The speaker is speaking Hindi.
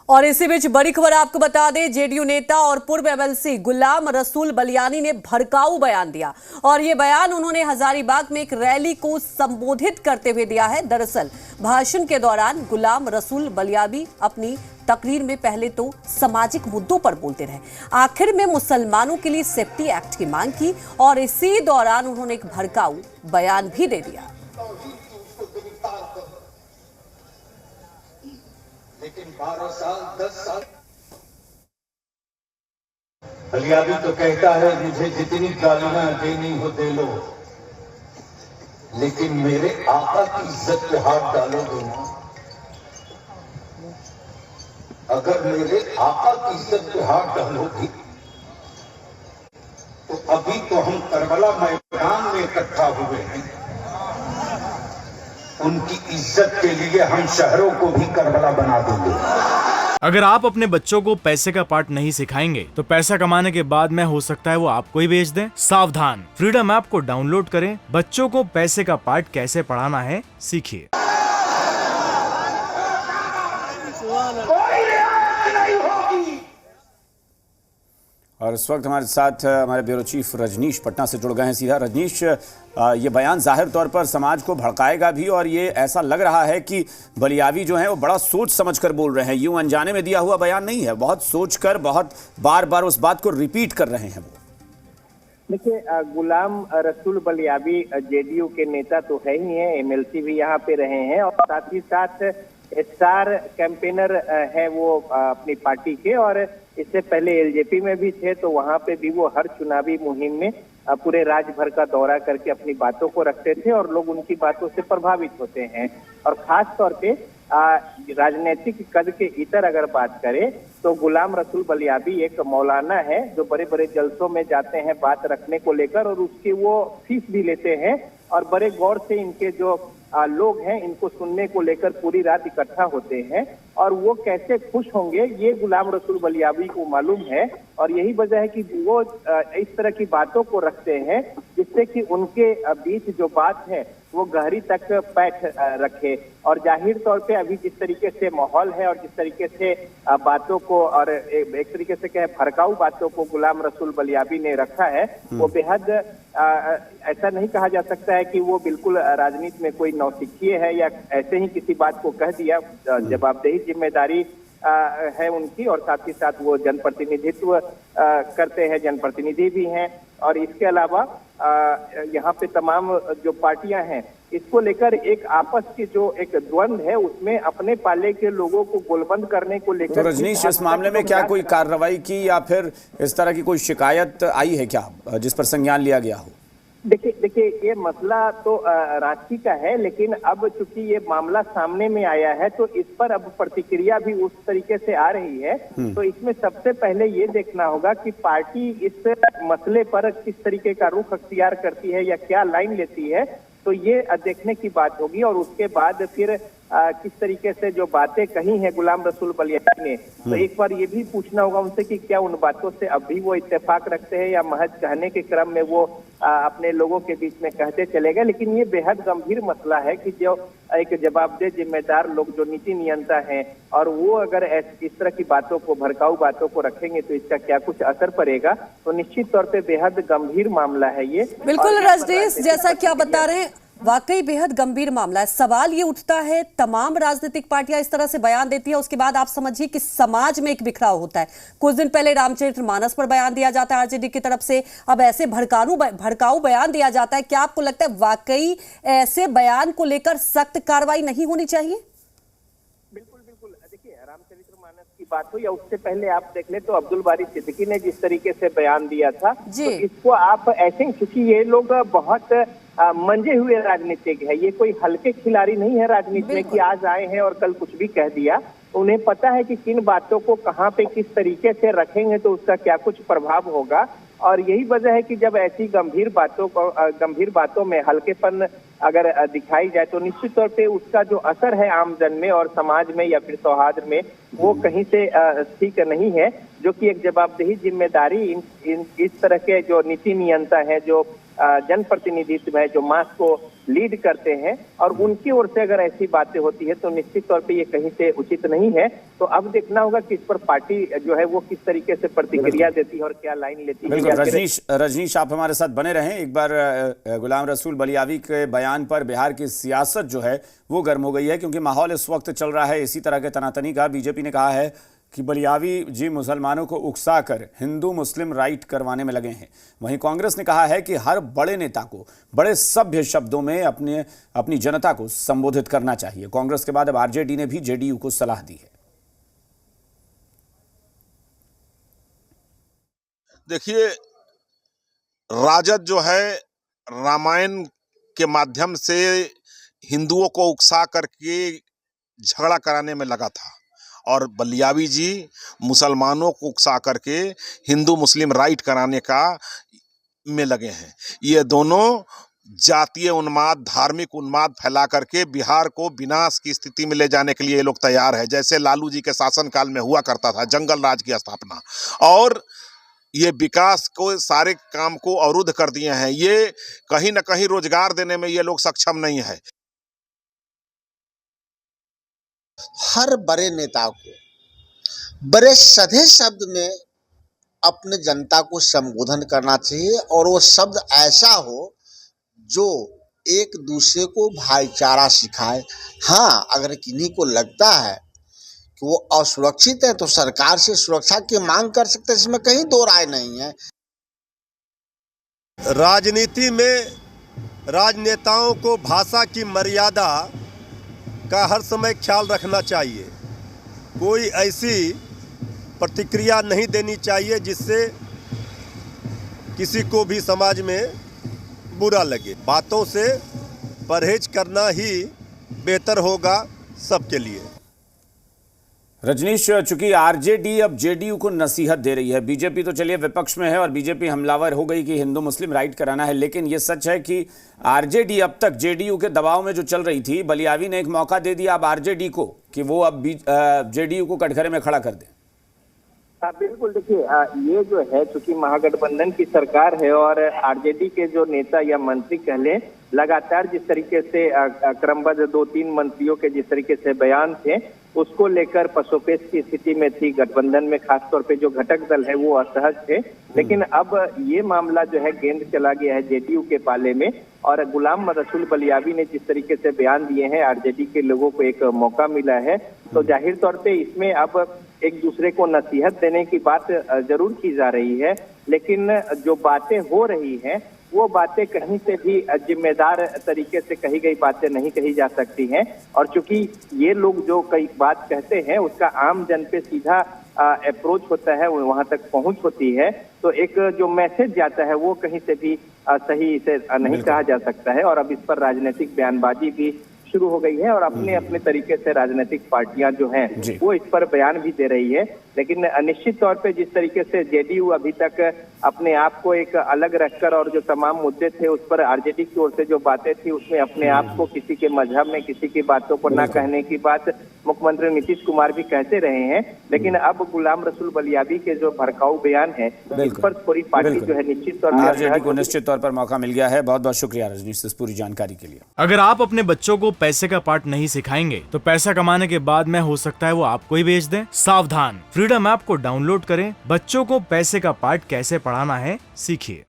और इसी बीच बड़ी खबर आपको बता दें, जेडीयू नेता और पूर्व एमएलसी गुलाम रसूल बलियानी ने भड़काऊ बयान दिया और ये बयान उन्होंने हजारीबाग में एक रैली को संबोधित करते हुए दिया है। दरअसल भाषण के दौरान गुलाम रसूल बलियानी अपनी तकरीर में पहले तो सामाजिक मुद्दों पर बोलते रहे, आखिर में मुसलमानों के लिए सेफ्टी एक्ट की मांग की और इसी दौरान उन्होंने एक भड़काऊ बयान भी दे दिया। लेकिन 12 साल 10 साल बलियानी तो कहता है मुझे जितनी गालियां देनी हो दे लो, लेकिन मेरे आका की इज्जत पे हाथ डालोगे ना। अगर मेरे आका की इज्जत पे हाथ डालोगे तो अभी तो हम करबला मैदान में इकट्ठा हुए हैं, उनकी इज्जत के लिए हम शहरों को भी करबला बना देंगे। अगर आप अपने बच्चों को पैसे का पार्ट नहीं सिखाएंगे तो पैसा कमाने के बाद में हो सकता है वो आपको ही बेच दें। सावधान, फ्रीडम ऐप को डाउनलोड करें, बच्चों को पैसे का पार्ट कैसे पढ़ाना है सीखिए। और इस वक्त हमारे साथ हमारे ब्यूरो चीफ रजनीश पटना से जुड़ गए हैं सीधा। रजनीश, ये बयान जाहिर तौर पर समाज को भड़काएगा भी और ये ऐसा लग रहा है कि बलियावी जो है वो बड़ा सोच समझकर बोल रहे हैं, यूं अनजाने में दिया हुआ बयान नहीं है, बहुत सोचकर बहुत बार बार उस बात को रिपीट कर रहे हैं वो। देखिए, गुलाम रसूल बलियावी जेडीयू के नेता तो है ही हैं, एमएलसी भी यहाँ पे रहे हैं और साथ ही साथ स्टार कैंपेनर है वो अपनी पार्टी के, और इससे पहले एलजेपी में भी थे, तो वहां पे भी वो हर चुनावी मुहिम में पूरे राज्य भर का दौरा करके अपनी बातों को रखते थे और लोग उनकी बातों से प्रभावित होते हैं। और खास तौर पे राजनीतिक कद के इतर अगर बात करें तो गुलाम रसूल बलियावी एक मौलाना है जो बड़े बड़े जलसों में जाते हैं बात रखने को लेकर, और उसकी वो फीस भी लेते हैं और बड़े गौर से इनके जो लोग हैं इनको सुनने को लेकर पूरी रात इकट्ठा होते हैं। और वो कैसे खुश होंगे ये गुलाम रसूल बलियावी को मालूम है, और यही वजह है कि वो इस तरह की बातों को रखते हैं जिससे कि उनके बीच जो बात है वो गहरी तक पैठ रखे। और जाहिर तौर पे अभी जिस तरीके से माहौल है और जिस तरीके से बातों को और एक तरीके से कहे भड़काऊ बातों को गुलाम रसूल बलियावी ने रखा है, वो बेहद ऐसा नहीं कहा जा सकता है कि वो बिल्कुल राजनीति में कोई नौसिखिए है या ऐसे ही किसी बात को कह दिया। जवाबदेही जिम्मेदारी है उनकी, और साथ ही साथ वो जनप्रतिनिधित्व करते हैं, जनप्रतिनिधि भी हैं। और इसके अलावा यहाँ पे तमाम जो पार्टियां हैं इसको लेकर एक आपस की जो एक द्वंद है उसमें अपने पाले के लोगों को गोलबंद करने को लेकर। तो रजनीश, इस मामले में क्या कोई कार्रवाई की या फिर इस तरह की कोई शिकायत आई है क्या जिस पर संज्ञान लिया गया हो? देखिए ये मसला तो रांची का है, लेकिन अब चूंकि ये मामला सामने में आया है तो इस पर अब प्रतिक्रिया भी उस तरीके से आ रही है। तो इसमें सबसे पहले ये देखना होगा कि पार्टी इस मसले पर किस तरीके का रुख अख्तियार करती है या क्या लाइन लेती है, तो ये देखने की बात होगी। और उसके बाद फिर किस तरीके से जो बातें कही हैं गुलाम रसूल बलियावी ने, तो एक बार ये भी पूछना होगा उनसे कि क्या उन बातों से अब भी वो इत्तेफाक रखते हैं या महज कहने के क्रम में वो अपने लोगों के बीच में कहते चले गए। लेकिन ये बेहद गंभीर मसला है कि जो एक जवाबदेह जिम्मेदार लोग जो नीति नियंता हैं और वो अगर इस तरह की बातों को भड़काऊ बातों को रखेंगे तो इसका क्या कुछ असर पड़ेगा, तो निश्चित तौर पे बेहद गंभीर मामला है ये। बिल्कुल रजनीश, जैसा कि आप बता रहे हैं वाकई बेहद गंभीर मामला है। सवाल ये उठता है, तमाम राजनीतिक पार्टियां इस तरह से बयान देती है, उसके बाद आप समझिए कि समाज में एक बिखराव होता है। कुछ दिन पहले रामचरितमानस पर बयान दिया जाता है आरजेडी की तरफ से, अब ऐसे भड़काऊ बयान दिया जाता है। क्या आपको लगता है वाकई ऐसे बयान को लेकर सख्त कार्रवाई नहीं होनी चाहिए? बिल्कुल बिल्कुल। देखिए, रामचरितमानस की बात हो या उससे पहले आप देख ले तो अब्दुल बारी सिद्दीकी ने जिस तरीके से बयान दिया था, तो इसको आप ऐसे, क्योंकि ये लोग बहुत मंजे हुए राजनीतिक है, ये कोई हल्के खिलाड़ी नहीं है राजनीति में कि आज आए हैं और कल कुछ भी कह दिया। उन्हें पता है कि किन बातों को कहाँ पे किस तरीके से रखेंगे तो उसका क्या कुछ प्रभाव होगा। और यही वजह है कि जब ऐसी गंभीर बातों में हल्केपन अगर दिखाई जाए तो निश्चित तौर पे उसका जो असर है आमजन में और समाज में या फिर सौहार्द में वो कहीं से ठीक नहीं है, जो कि एक जवाबदेही जिम्मेदारी इस तरह के जो नीति नियंता है, जो जनप्रतिनिधित्व है जो मास को लीड करते हैं, और उनकी ओर से अगर ऐसी बातें होती है तो निश्चित तौर पे ये कहीं से उचित नहीं है। तो अब देखना होगा कि इस पर पार्टी जो है वो किस तरीके से प्रतिक्रिया देती है और क्या लाइन लेती है। बिल्कुल रजनीश आप हमारे साथ बने रहें। एक बार गुलाम रसूल बलियावी के बयान पर बिहार की सियासत जो है वो गर्म हो गई है, क्योंकि माहौल इस वक्त चल रहा है इसी तरह के तनातनी का। बीजेपी ने कहा है कि बलियावी जी मुसलमानों को उकसाकर हिंदू मुस्लिम राइट करवाने में लगे हैं। वहीं कांग्रेस ने कहा है कि हर बड़े नेता को बड़े सभ्य शब्दों में अपनी जनता को संबोधित करना चाहिए। कांग्रेस के बाद अब आरजेडी ने भी जेडीयू को सलाह दी है। देखिए, राजद जो है रामायण के माध्यम से हिंदुओं को उकसा करके झगड़ा कराने में लगा था, और बलियावी जी मुसलमानों को उकसा करके हिंदू मुस्लिम राइट कराने का में लगे हैं। ये दोनों जातीय उन्माद, धार्मिक उन्माद फैला करके बिहार को विनाश की स्थिति में ले जाने के लिए ये लोग तैयार है। जैसे लालू जी के शासनकाल में हुआ करता था, जंगल राज की स्थापना, और ये विकास को सारे काम को अवरुद्ध कर दिए हैं। ये कहीं ना कहीं रोजगार देने में ये लोग सक्षम नहीं है। हर बड़े नेता को बड़े सधे शब्द में अपने जनता को संबोधन करना चाहिए, और वो शब्द ऐसा हो जो एक दूसरे को भाईचारा सिखाए। हाँ, अगर किन्हीं को लगता है कि वो असुरक्षित है तो सरकार से सुरक्षा की मांग कर सकते हैं, इसमें कहीं दो राय नहीं है। राजनीति में राजनेताओं को भाषा की मर्यादा का हर समय ख्याल रखना चाहिए। कोई ऐसी प्रतिक्रिया नहीं देनी चाहिए जिससे किसी को भी समाज में बुरा लगे। बातों से परहेज करना ही बेहतर होगा सबके लिए। रजनीश, चूंकि आरजेडी अब जेडीयू को नसीहत दे रही है, बीजेपी तो चलिए विपक्ष में है और बीजेपी हमलावर हो गई कि हिंदू मुस्लिम राइट कराना है, लेकिन यह सच है कि आरजेडी अब तक जेडीयू के दबाव में जो चल रही थी, बलियावी ने एक मौका दे दिया अब आरजेडी को कि वो अब जेडीयू को कटघरे में खड़ा कर दें। बिल्कुल, देखिए ये जो है चूंकि महागठबंधन की सरकार है और आरजेडी के जो नेता या मंत्री कह लें, लगातार जिस तरीके से क्रमबद्ध 2-3 मंत्रियों के जिस तरीके से बयान थे उसको लेकर पसोपेश की स्थिति में थी गठबंधन में, खासतौर पे जो घटक दल है वो असहज थे। लेकिन अब ये मामला जो है गेंद चला गया है जेडीयू के पाले में, और गुलाम रसूल बलियावी ने जिस तरीके से बयान दिए हैं, आरजेडी के लोगों को एक मौका मिला है। तो जाहिर तौर पे इसमें अब एक दूसरे को नसीहत देने की बात जरूर की जा रही है, लेकिन जो बातें हो रही हैं वो बातें कहीं से भी जिम्मेदार तरीके से कही गई बातें नहीं कही जा सकती हैं। और चूंकि ये लोग जो कई बात कहते हैं उसका आम जन पे सीधा अप्रोच होता है, वहां तक पहुंच होती है, तो एक जो मैसेज जाता है वो कहीं से भी सही से नहीं कहा जा सकता है। और अब इस पर राजनीतिक बयानबाजी भी शुरू हो गई है और अपने अपने तरीके से राजनीतिक पार्टियां जो हैं वो इस पर बयान भी दे रही है। लेकिन निश्चित तौर पे जिस तरीके से जेडीयू अभी तक अपने आप को एक अलग रखकर और जो तमाम मुद्दे थे उस पर आरजेडी की ओर से जो बातें थी उसमें अपने आप को किसी के मजहब में किसी की बातों को ना कहने की बात मुख्यमंत्री नीतीश कुमार भी कहते रहे हैं। लेकिन अब गुलाम रसूल बलियावी के जो भड़काऊ बयान है इस पर पूरी पार्टी जो है निश्चित तौर पर आरजेडी को निश्चित तौर पर मौका मिल गया है। बहुत बहुत शुक्रिया रजनीश इस पूरी जानकारी के लिए। अगर आप अपने बच्चों को पैसे का पार्ट नहीं सिखाएंगे तो पैसा कमाने के बाद में हो सकता है वो आपको ही बेच दें। सावधान, फ्रीडम ऐप को डाउनलोड करें, बच्चों को पैसे का पार्ट कैसे पढ़ाना है सीखिए।